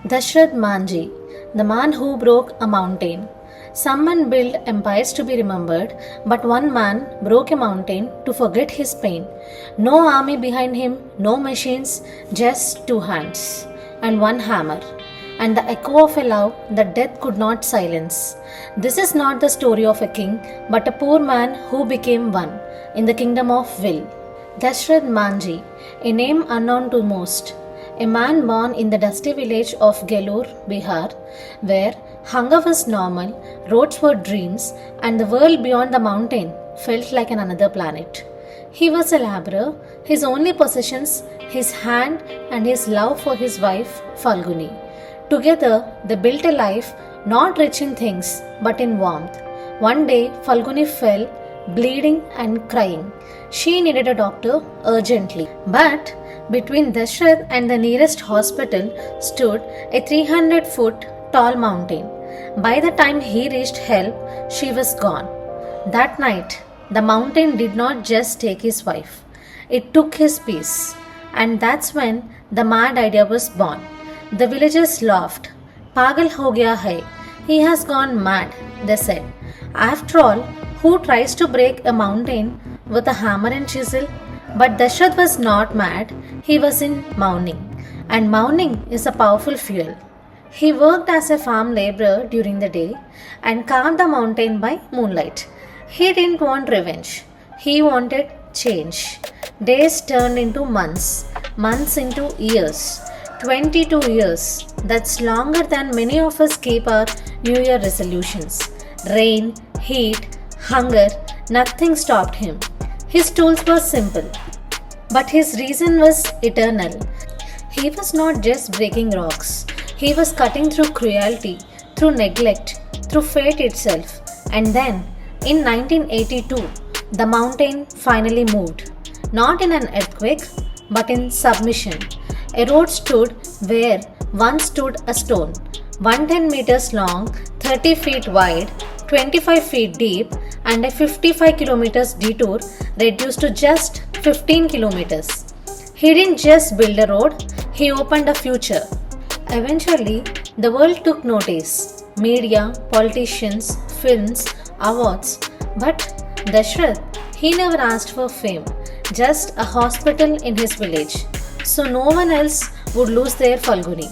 Dashrath Manji, the man who broke a mountain. Someone built empires to be remembered, but one man broke a mountain to forget his pain. No army behind him, no machines, just two hands and one hammer, and the echo of a love that death could not silence. This is not the story of a king, but a poor man who became one in the kingdom of will. Dashrath Manji, a name unknown to most. A man born in the dusty village of Gelur, Bihar, where hunger was normal, roads were dreams, and the world beyond the mountain felt like another planet. He was a laborer, his only possessions, his hand and his love for his wife, Falguni. Together, they built a life not rich in things but in warmth. One day, Falguni fell, bleeding and crying. She needed a doctor urgently. But between Dashrath and the nearest hospital stood a 300-foot tall mountain. By the time he reached help, she was gone. That night, the mountain did not just take his wife, it took his peace. And that's when the mad idea was born. The villagers laughed. Pagal ho gaya hai. He has gone mad, they said. After all, who tries to break a mountain with a hammer and chisel? But Dashrath was not mad, he was in mourning. And mourning is a powerful fuel. He worked as a farm laborer during the day and calmed the mountain by moonlight. He didn't want revenge, he wanted change. Days turned into months, months into years. 22 years, that's longer than many of us keep our New Year resolutions. Rain, heat, hunger, nothing stopped him. His tools were simple, but his reason was eternal. He was not just breaking rocks, he was cutting through cruelty, through neglect, through fate itself. And then, in 1982, the mountain finally moved. Not in an earthquake, but in submission. A road stood where once stood a stone, 110 meters long, 30 feet wide, 25 feet deep, and a 55 kilometers detour reduced to just 15 kilometers. He didn't just build a road, he opened a future. Eventually, the world took notice. Media, politicians, films, awards. But Dashrath, he never asked for fame, just a hospital in his village, so no one else would lose their Falguni.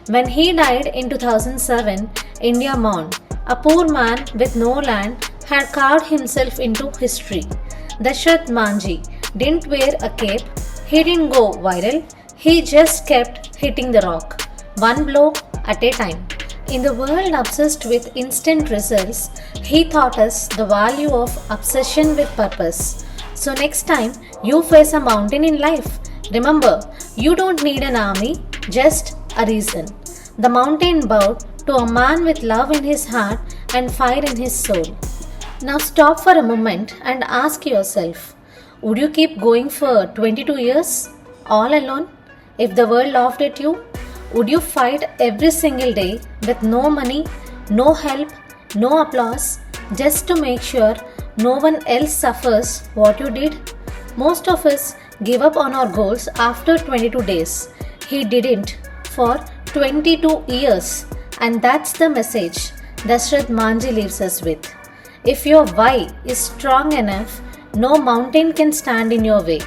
When he died in 2007, India mourned. A poor man with no land had carved himself into history. Dashrath Manji didn't wear a cape, he didn't go viral, he just kept hitting the rock, one blow at a time. In the world obsessed with instant results, he taught us the value of obsession with purpose. So next time you face a mountain in life, remember, you don't need an army, just a reason. The mountain bowed to a man with love in his heart and fire in his soul. Now stop for a moment and ask yourself, would you keep going for 22 years, all alone? If the world laughed at you, would you fight every single day with no money, no help, no applause, just to make sure no one else suffers what you did? Most of us give up on our goals after 22 days. He didn't for 22 years. And that's the message Dashrath Manji leaves us with. If your why is strong enough, no mountain can stand in your way.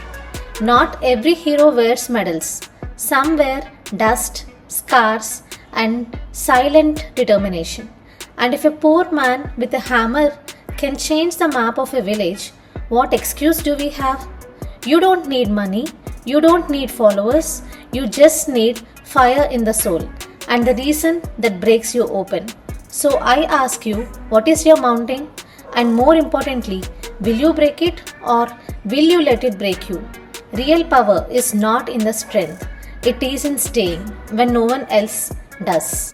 Not every hero wears medals. Some wear dust, scars, and silent determination. And if a poor man with a hammer can change the map of a village, what excuse do we have? You don't need money, you don't need followers, you just need fire in the soul and the reason that breaks you open. So I ask you, what is your mountain? And more importantly, will you break it or will you let it break you? Real power is not in the strength, it is in staying when no one else does.